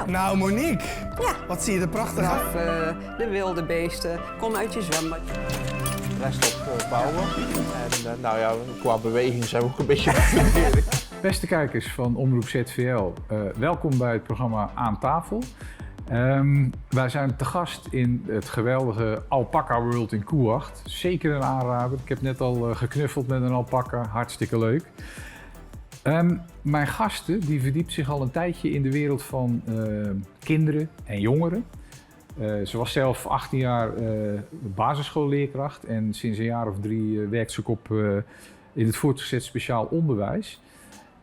Nou Monique, Ja. wat zie je er prachtig uit. De wilde beesten, kom uit je zwembad. Rest op bouwen. En qua beweging zijn we ook een beetje vervelend. Beste kijkers van Omroep ZVL, welkom bij het programma Aan Tafel. Wij zijn te gast in het geweldige Alpaca World in Koewacht. Zeker een aanrader. Ik heb net al geknuffeld met een alpaca, hartstikke leuk. Mijn gasten die verdiept zich al een tijdje in de wereld van kinderen en jongeren. Ze was zelf 18 jaar basisschoolleerkracht en sinds een jaar of 3 werkt ze ook in het voortgezet speciaal onderwijs.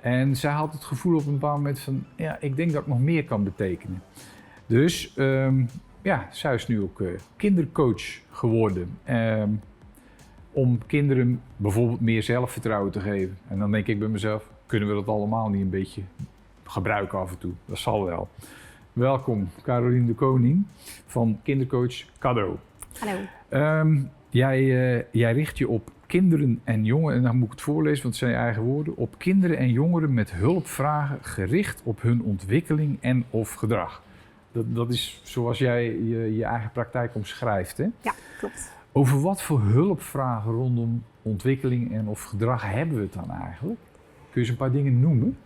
En zij had het gevoel op een bepaald moment van, ja, ik denk dat ik nog meer kan betekenen. Dus zij is nu ook kindercoach geworden. Om kinderen bijvoorbeeld meer zelfvertrouwen te geven. En dan denk ik bij mezelf, kunnen we dat allemaal niet een beetje gebruiken af en toe? Dat zal wel. Welkom, Caroline de Koning van kindercoach Cadeau. Hallo. Jij richt je op kinderen en jongeren, en dan moet ik het voorlezen, want het zijn je eigen woorden, op kinderen en jongeren met hulpvragen gericht op hun ontwikkeling en of gedrag. Dat is zoals jij je eigen praktijk omschrijft, hè? Ja, klopt. Over wat voor hulpvragen rondom ontwikkeling en of gedrag hebben we het dan eigenlijk? Kun je eens een paar dingen noemen?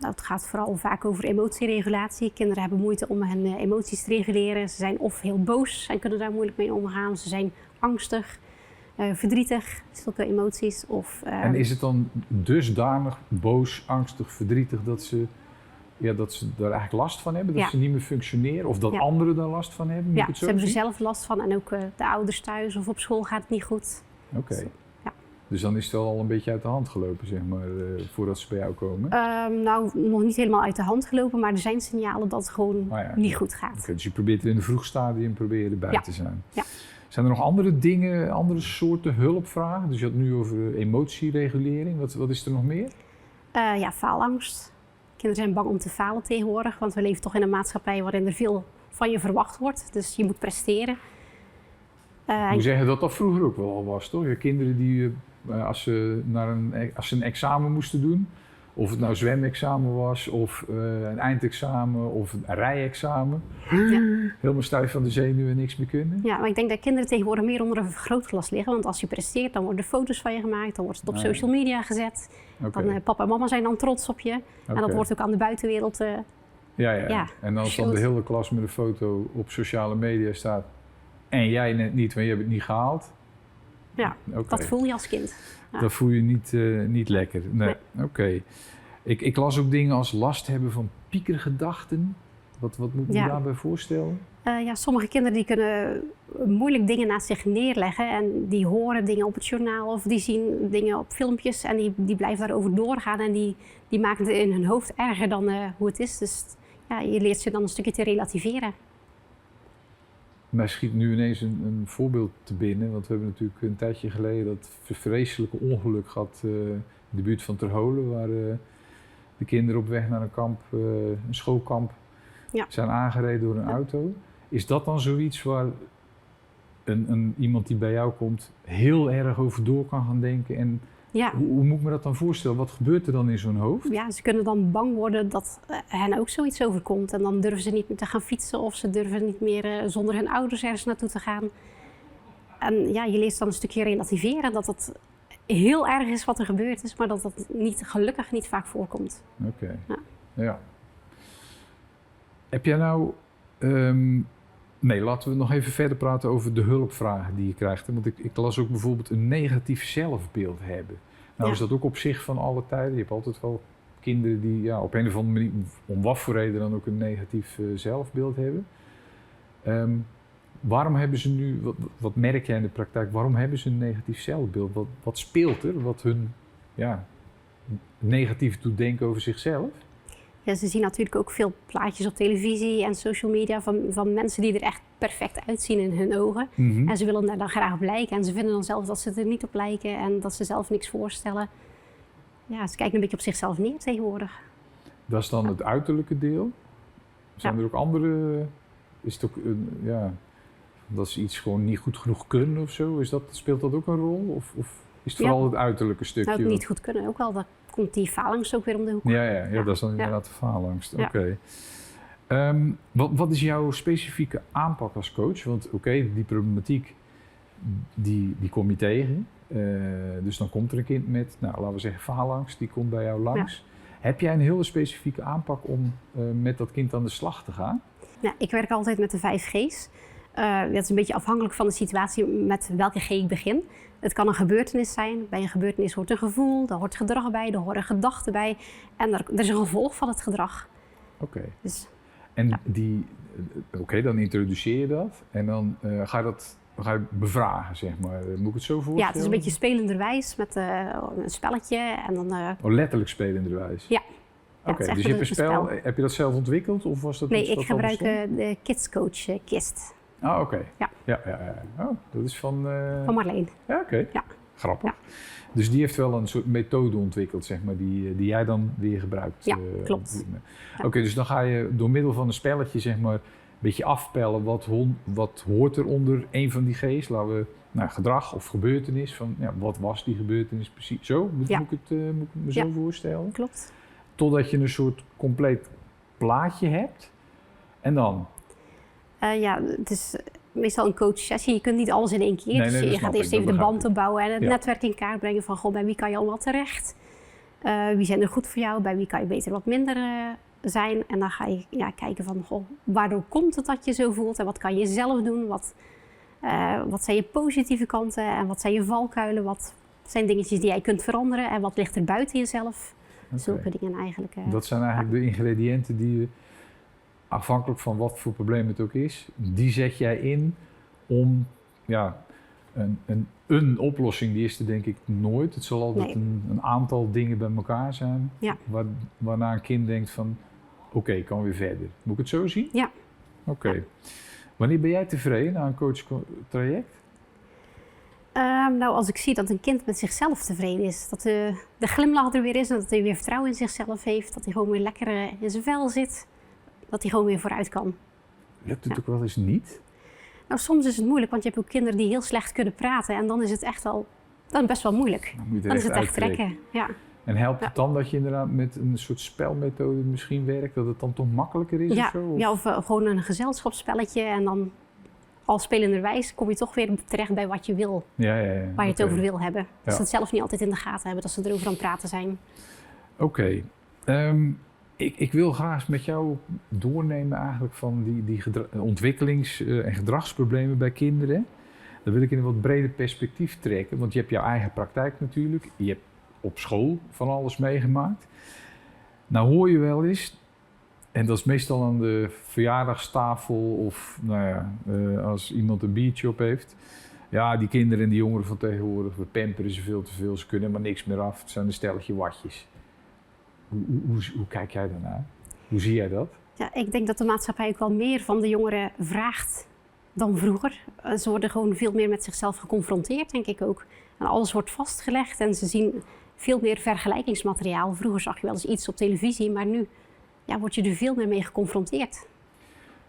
Het gaat vooral vaak over emotieregulatie. Kinderen hebben moeite om hun emoties te reguleren. Ze zijn of heel boos en kunnen daar moeilijk mee omgaan. Ze zijn angstig, verdrietig, zulke emoties. En is het dan dusdanig boos, angstig, verdrietig dat ze daar eigenlijk last van hebben? Dat ze niet meer functioneren? Of dat anderen daar last van hebben? Ja, ze hebben er zelf last van en ook de ouders thuis of op school gaat het niet goed. Oké. Dus dan is het wel al een beetje uit de hand gelopen, zeg maar, voordat ze bij jou komen? Nog niet helemaal uit de hand gelopen, maar er zijn signalen dat het gewoon niet goed gaat. Okay, dus je probeert er in een vroeg stadium erbij te zijn. Ja. Zijn er nog andere dingen, andere soorten hulpvragen? Dus je had het nu over emotieregulering. Wat is er nog meer? Faalangst. Kinderen zijn bang om te falen tegenwoordig, want we leven toch in een maatschappij waarin er veel van je verwacht wordt. Dus je moet presteren. Ik moet zeggen dat dat vroeger ook wel al was, toch? Kinderen die, als ze een examen moesten doen, of het nou zwemexamen was, of een eindexamen, of een rijexamen, helemaal stijf van de zenuwen en niks meer kunnen. Ja, maar ik denk dat kinderen tegenwoordig meer onder een vergrootglas liggen, want als je presteert, dan worden er foto's van je gemaakt, dan wordt het op social media gezet. Dan, papa en mama zijn dan trots op je, en dat wordt ook aan de buitenwereld En als dan de hele klas met een foto op sociale media staat, en jij net niet, want je hebt het niet gehaald. Ja, dat voel je als kind. Ja. Dat voel je niet lekker. Nee. Oké. Ik las ook dingen als last hebben van piekergedachten. Wat moet je daarbij voorstellen? Sommige kinderen die kunnen moeilijk dingen naast zich neerleggen. En die horen dingen op het journaal of die zien dingen op filmpjes. En die blijven daarover doorgaan. En die maken het in hun hoofd erger dan hoe het is. Dus je leert ze dan een stukje te relativeren. Mij schiet nu ineens een voorbeeld te binnen, want we hebben natuurlijk een tijdje geleden dat vreselijke ongeluk gehad in de buurt van Terholen, waar de kinderen op weg naar een kamp, een schoolkamp, zijn aangereden door een auto. Is dat dan zoiets waar iemand die bij jou komt heel erg over door kan gaan denken? En hoe moet ik me dat dan voorstellen? Wat gebeurt er dan in zo'n hoofd? Ja, ze kunnen dan bang worden dat hen ook zoiets overkomt. En dan durven ze niet meer te gaan fietsen of ze durven niet meer zonder hun ouders ergens naartoe te gaan. En je leert dan een stukje relativeren dat het heel erg is wat er gebeurd is, maar dat dat gelukkig niet vaak voorkomt. Oké. Ja. Heb jij nou... laten we nog even verder praten over de hulpvragen die je krijgt. Want ik las ook bijvoorbeeld een negatief zelfbeeld hebben. Nou is dat ook op zich van alle tijden. Je hebt altijd wel kinderen die op een of andere manier, om wat voor reden dan ook een negatief zelfbeeld hebben. Waarom hebben ze nu, wat merk jij in de praktijk, waarom hebben ze een negatief zelfbeeld? Wat speelt er wat hun negatief doet denken over zichzelf? Ja, ze zien natuurlijk ook veel plaatjes op televisie en social media van mensen die er echt perfect uitzien in hun ogen. Mm-hmm. En ze willen daar dan graag op lijken en ze vinden dan zelf dat ze er niet op lijken en dat ze zelf niks voorstellen. Ja, ze kijken een beetje op zichzelf neer tegenwoordig. Dat is dan het uiterlijke deel? Zijn er ook andere, is het ook, dat ze iets gewoon niet goed genoeg kunnen of zo? Speelt dat ook een rol? Of is het vooral het uiterlijke stukje? Nou, het niet goed kunnen ook wel, dat komt die faalangst ook weer om de hoek. Ja, dat is dan inderdaad de faalangst. Oké. Wat is jouw specifieke aanpak als coach? Want oké, die problematiek, die kom je tegen. Dus dan komt er een kind met, nou, laten we zeggen, faalangst, die komt bij jou langs. Ja. Heb jij een hele specifieke aanpak om met dat kind aan de slag te gaan? Ja, ik werk altijd met de 5 G's. Dat is een beetje afhankelijk van de situatie met welke G ik begin. Het kan een gebeurtenis zijn. Bij een gebeurtenis hoort een gevoel, daar hoort gedrag bij, daar horen gedachten bij. En er is een gevolg van het gedrag. Oké. Dus, en ja. Dan introduceer je dat en dan ga je bevragen, zeg maar. Moet ik het zo voorstellen? Ja, het is een beetje spelenderwijs met een spelletje en dan... letterlijk spelenderwijs? Ja. Oké, dus je hebt een spel. Heb je dat zelf ontwikkeld of was dat? Nee, ik gebruik de Kidscoach KIST. Ah, oké. Ja. Ja. Oh, dat is van... Van Marleen. Ja, oké. Ja. Grappig. Ja. Dus die heeft wel een soort methode ontwikkeld, zeg maar, die jij dan weer gebruikt. Ja, klopt. Oké, dus dan ga je door middel van een spelletje, zeg maar, een beetje afpellen wat hoort er onder een van die G's. Laten we, gedrag of gebeurtenis, van wat was die gebeurtenis precies? Zo? Moet ik het me zo voorstellen? Klopt. Totdat je een soort compleet plaatje hebt. En dan? Het is meestal een coachsessie. Je kunt niet alles in één keer. Nee, je gaat eerst even de band opbouwen en het Ja. netwerk in kaart brengen van bij wie kan je allemaal terecht? Wie zijn er goed voor jou? Bij wie kan je beter wat minder zijn? En dan ga je kijken van waardoor komt het dat je zo voelt? En wat kan je zelf doen? Wat zijn je positieve kanten? En wat zijn je valkuilen? Wat zijn dingetjes die jij kunt veranderen? En wat ligt er buiten jezelf? Okay. Zulke dingen eigenlijk. Dat zijn eigenlijk de ingrediënten die je, afhankelijk van wat voor probleem het ook is, die zet jij in om een oplossing, die is er denk ik nooit. Het zal altijd een aantal dingen bij elkaar zijn, waarna een kind denkt van oké, ik kan weer verder. Moet ik het zo zien? Ja. Oké. Ja. Wanneer ben jij tevreden na een coachtraject? Als ik zie dat een kind met zichzelf tevreden is, dat de glimlach er weer is en dat hij weer vertrouwen in zichzelf heeft, dat hij gewoon weer lekker in zijn vel zit, dat hij gewoon weer vooruit kan. Lukt het ook wel eens niet? Nou, soms is het moeilijk, want je hebt ook kinderen die heel slecht kunnen praten en dan is het echt wel, best wel moeilijk. Dan is het echt trekken. Ja. En helpt het dan dat je inderdaad met een soort spelmethode misschien werkt, dat het dan toch makkelijker is of zo? Of gewoon een gezelschapsspelletje en dan al spelenderwijs kom je toch weer terecht bij wat je wil. Waar je het over wil hebben. Dus ze het zelf niet altijd in de gaten hebben, dat ze erover aan het praten zijn. Oké. Ik wil graag met jou doornemen eigenlijk van die ontwikkelings- en gedragsproblemen bij kinderen. Dan wil ik in een wat breder perspectief trekken, want je hebt jouw eigen praktijk natuurlijk. Je hebt op school van alles meegemaakt. Nou hoor je wel eens, en dat is meestal aan de verjaardagstafel of als iemand een biertje op heeft. Ja, die kinderen en die jongeren van tegenwoordig, we pamperen ze veel te veel, ze kunnen maar niks meer af. Het zijn een stelletje watjes. Hoe kijk jij daarnaar? Hoe zie jij dat? Ja, ik denk dat de maatschappij ook wel meer van de jongeren vraagt dan vroeger. Ze worden gewoon veel meer met zichzelf geconfronteerd, denk ik ook. En alles wordt vastgelegd en ze zien veel meer vergelijkingsmateriaal. Vroeger zag je wel eens iets op televisie, maar nu word je er veel meer mee geconfronteerd.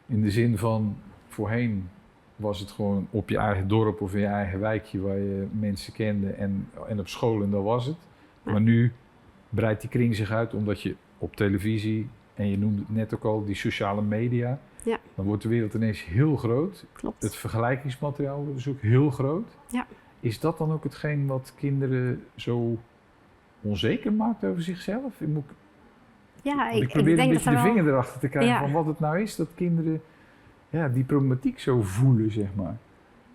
In de zin van, voorheen was het gewoon op je eigen dorp of in je eigen wijkje waar je mensen kende en op school en dat was het. Ja. Maar nu breidt die kring zich uit omdat je op televisie, en je noemde het net ook al, die sociale media, dan wordt de wereld ineens heel groot. Klopt. Het vergelijkingsmateriaal wordt dus ook heel groot. Ja. Is dat dan ook hetgeen wat kinderen zo onzeker maakt over zichzelf? Ik probeer een beetje de vinger erachter te krijgen van wat het nou is dat kinderen die problematiek zo voelen, zeg maar.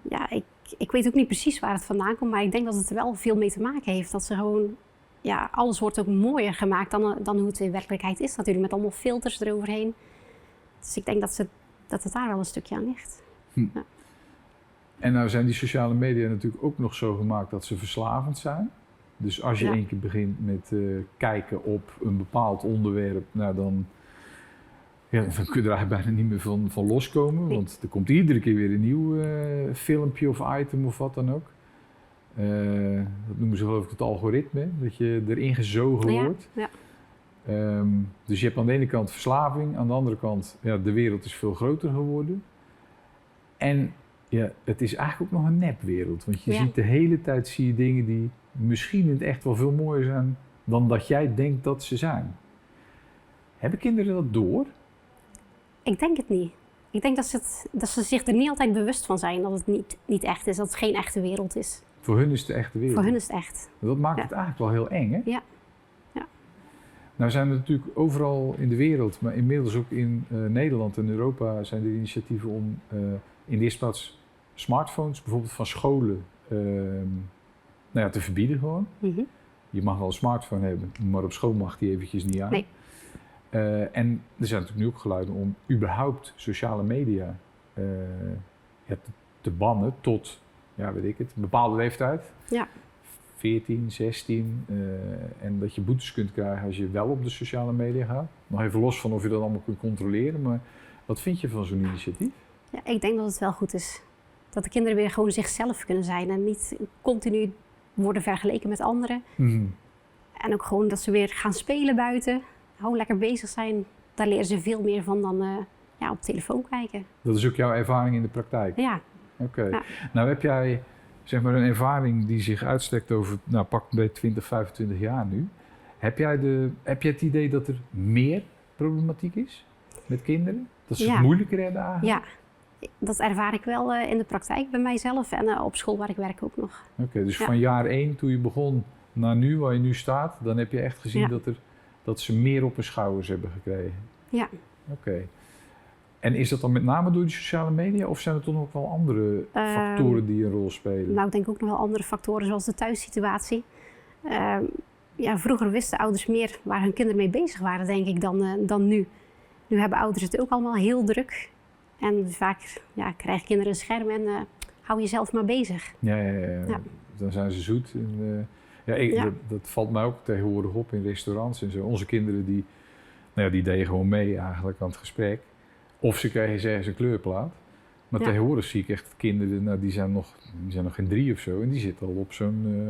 Ja, ik weet ook niet precies waar het vandaan komt, maar ik denk dat het er wel veel mee te maken heeft. Dat ze gewoon, alles wordt ook mooier gemaakt dan hoe het in werkelijkheid is natuurlijk, met allemaal filters eroverheen. Dus ik denk dat het daar wel een stukje aan ligt. Ja. En nou zijn die sociale media natuurlijk ook nog zo gemaakt dat ze verslavend zijn. Dus als je één keer begint met kijken op een bepaald onderwerp, dan kun je er eigenlijk bijna niet meer van loskomen. Nee. Want er komt iedere keer weer een nieuw filmpje of item of wat dan ook. Dat noemen ze geloof ik het algoritme, dat je erin gezogen wordt. Ja. Dus je hebt aan de ene kant verslaving, aan de andere kant, de wereld is veel groter geworden. En het is eigenlijk ook nog een nepwereld, want je ziet de hele tijd dingen die misschien in het echt wel veel mooier zijn dan dat jij denkt dat ze zijn. Hebben kinderen dat door? Ik denk het niet. Ik denk dat ze zich er niet altijd bewust van zijn dat het niet echt is, dat het geen echte wereld is. Voor hun is het de echte wereld. Voor hun is het echt. Dat maakt het eigenlijk wel heel eng, hè? Ja. Nou zijn er natuurlijk overal in de wereld, maar inmiddels ook in Nederland en Europa zijn er initiatieven om in de eerste plaats smartphones, bijvoorbeeld van scholen, te verbieden gewoon. Mhm. Je mag wel een smartphone hebben, maar op school mag die eventjes niet aan. Nee. En er zijn natuurlijk nu ook geluiden om überhaupt sociale media te bannen tot, weet ik het, een bepaalde leeftijd. Ja. 14, 16. En dat je boetes kunt krijgen als je wel op de sociale media gaat. Nog even los van of je dat allemaal kunt controleren. Maar wat vind je van zo'n initiatief? Ja, ik denk dat het wel goed is. Dat de kinderen weer gewoon zichzelf kunnen zijn en niet continu worden vergeleken met anderen. Mm. En ook gewoon dat ze weer gaan spelen buiten. Gewoon lekker bezig zijn. Daar leren ze veel meer van dan op telefoon kijken. Dat is ook jouw ervaring in de praktijk? Ja. Oké. Ja. Nou heb jij zeg maar een ervaring die zich uitstrekt over pak bij 20, 25 jaar nu. Heb jij het idee dat er meer problematiek is met kinderen? Dat ze het moeilijker hebben eigenlijk? Ja, dat ervaar ik wel in de praktijk bij mijzelf en op school waar ik werk ook nog. Oké, dus van jaar 1 toen je begon naar nu, waar je nu staat, dan heb je echt gezien dat ze meer op hun schouders hebben gekregen? Ja. Oké. En is dat dan met name door die sociale media of zijn er toch nog wel andere factoren die een rol spelen? Nou, ik denk ook nog wel andere factoren zoals de thuissituatie. Vroeger wisten ouders meer waar hun kinderen mee bezig waren, denk ik, dan nu. Nu hebben ouders het ook allemaal heel druk. En vaak krijgen kinderen een scherm en hou jezelf maar bezig. Ja. Dan zijn ze zoet. En, dat valt mij ook tegenwoordig op in restaurants en zo. Onze kinderen die deden gewoon mee eigenlijk aan het gesprek. Of ze kregen ergens een kleurplaat. Maar tegenwoordig zie ik echt kinderen, die zijn nog geen 3 of zo. En die zitten al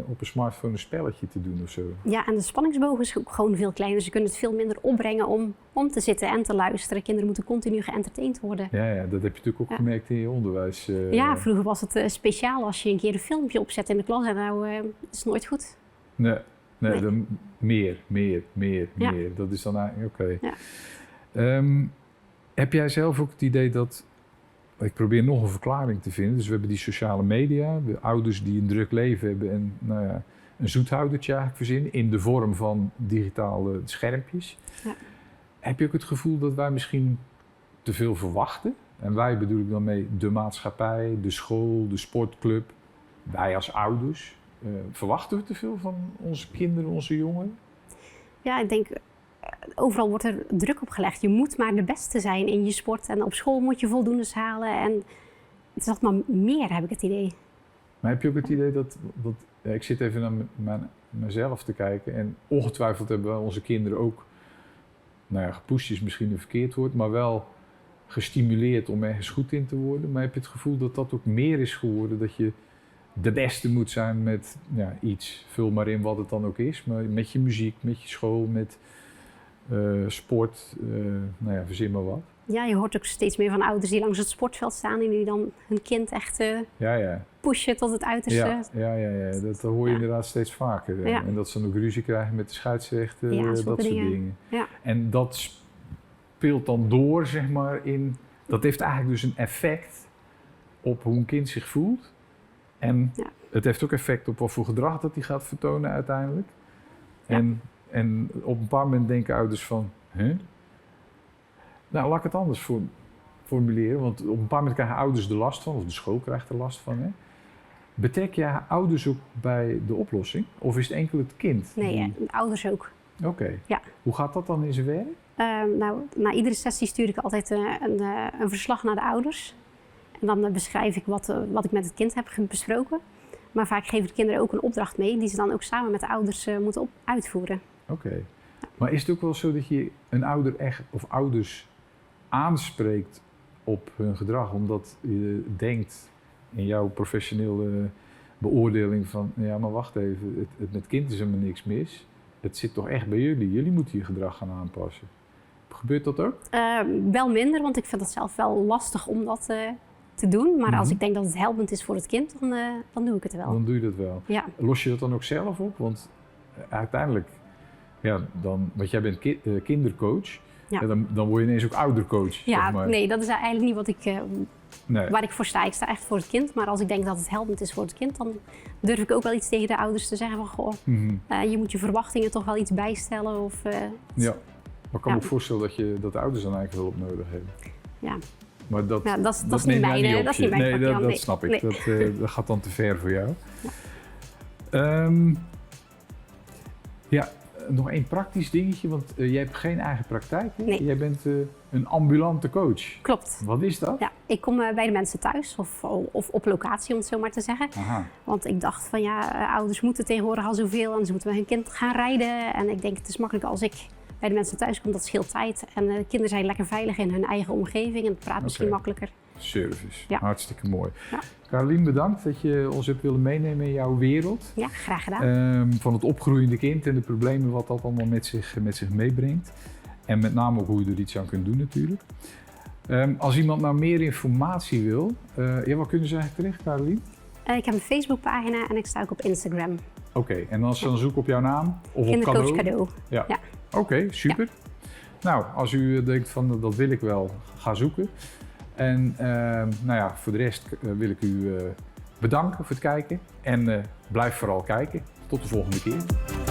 op een smartphone een spelletje te doen of zo. Ja, en de spanningsboog is ook gewoon veel kleiner. Ze kunnen het veel minder opbrengen om te zitten en te luisteren. Kinderen moeten continu geëntertaind worden. Ja, dat heb je natuurlijk ook gemerkt in je onderwijs. Ja, vroeger was het speciaal als je een keer een filmpje opzet in de klas. En nou is het nooit goed. Nee. Dan meer. Dat is dan eigenlijk oké. Ja. Heb jij zelf ook het idee dat... Ik probeer nog een verklaring te vinden. Dus we hebben die sociale media, de ouders die een druk leven hebben en een zoethoudertje eigenlijk verzinnen in de vorm van digitale schermpjes. Ja. Heb je ook het gevoel dat wij misschien te veel verwachten? En wij bedoel ik dan mee de maatschappij, de school, de sportclub, wij als ouders. Verwachten we te veel van onze kinderen, onze jongeren? Ja, ik denk... Overal wordt er druk op gelegd. Je moet maar de beste zijn in je sport. En op school moet je voldoendes halen. En het is altijd maar meer, heb ik het idee. Maar heb je ook het idee dat ik zit even naar mezelf te kijken. En ongetwijfeld hebben wij onze kinderen ook, gepusht is misschien een verkeerd woord, maar wel gestimuleerd om ergens goed in te worden. Maar heb je het gevoel dat dat ook meer is geworden? Dat je de beste moet zijn met iets. Vul maar in wat het dan ook is. Maar met je muziek, met je school, met... sport, verzin maar wat. Ja, je hoort ook steeds meer van ouders die langs het sportveld staan en die dan hun kind echt pushen tot het uiterste. Ja. Dat hoor je inderdaad steeds vaker. Ja. En dat ze dan ook ruzie krijgen met de scheidsrechter, dat soort dingen. Ja. En dat speelt dan door, zeg maar, dat heeft eigenlijk dus een effect op hoe een kind zich voelt. En het heeft ook effect op wat voor gedrag dat hij gaat vertonen uiteindelijk. Ja. En op een bepaald moment denken ouders van, Nou, laat ik het anders formuleren, want op een bepaald moment krijgen ouders er last van, of de school krijgt er last van. Hè? Betrek jij ouders ook bij de oplossing, of is het enkel het kind? Nee, ouders ook. Oké. Ja. Hoe gaat dat dan in zijn werk? Na iedere sessie stuur ik altijd een verslag naar de ouders. En dan beschrijf ik wat ik met het kind heb besproken. Maar vaak geven de kinderen ook een opdracht mee die ze dan ook samen met de ouders moeten uitvoeren. Oké. Maar is het ook wel zo dat je een ouder echt, of ouders aanspreekt op hun gedrag, omdat je denkt in jouw professionele beoordeling van, ja maar wacht even, het met kind is helemaal niks mis. Het zit toch echt bij jullie. Jullie moeten je gedrag gaan aanpassen. Gebeurt dat ook? Wel minder, want ik vind het zelf wel lastig om dat te doen. Maar als ik denk dat het helpend is voor het kind, dan doe ik het wel. Dan doe je dat wel. Ja. Los je dat dan ook zelf op? Want uiteindelijk, want jij bent kindercoach. Ja. Ja, dan word je ineens ook oudercoach. Ja, zeg maar. nee, dat is eigenlijk niet wat Nee. waar ik voor sta. Ik sta echt voor het kind. Maar als ik denk dat het helpend is voor het kind, dan durf ik ook wel iets tegen de ouders te zeggen van goh, Mhm. je moet je verwachtingen toch wel iets bijstellen. Of, Ja. Maar ik kan me Ja. ook voorstellen dat de ouders dan eigenlijk hulp nodig hebben. ja. Maar dat, Ja, dat is niet neem jij mijn, op dat is je. niet mijn Nee, vakje, dat nee. snap ik. Nee. Dat gaat dan te ver voor jou. Ja, nog één praktisch dingetje, want jij hebt geen eigen praktijk. Hè? Nee. Jij bent een ambulante coach. Klopt. Wat is dat? Ja, ik kom bij de mensen thuis of op locatie, om het zo maar te zeggen. Aha. Want ik dacht van ja, ouders moeten tegenwoordig al zoveel en ze moeten met hun kind gaan rijden. En ik denk het is makkelijk als ik bij de mensen thuis kom, dat scheelt tijd. En de kinderen zijn lekker veilig in hun eigen omgeving en het praat misschien Oké. makkelijker. Service. Ja. Hartstikke mooi. Ja. Carolien, bedankt dat je ons hebt willen meenemen in jouw wereld. Ja, graag gedaan. Van het opgroeiende kind en de problemen wat dat allemaal met zich meebrengt. En met name ook hoe je er iets aan kunt doen natuurlijk. Als iemand nou meer informatie wil, wat kunnen ze eigenlijk terecht, Carolien? Ik heb een Facebookpagina en ik sta ook op Instagram. Oké, en als ze dan zoeken op jouw naam of op Kindercoach cadeau? cadeau. Ja. Ja. Oké, super. Nou, als u denkt van dat wil ik wel, ga zoeken. En voor de rest wil ik u bedanken voor het kijken. En blijf vooral kijken. Tot de volgende keer.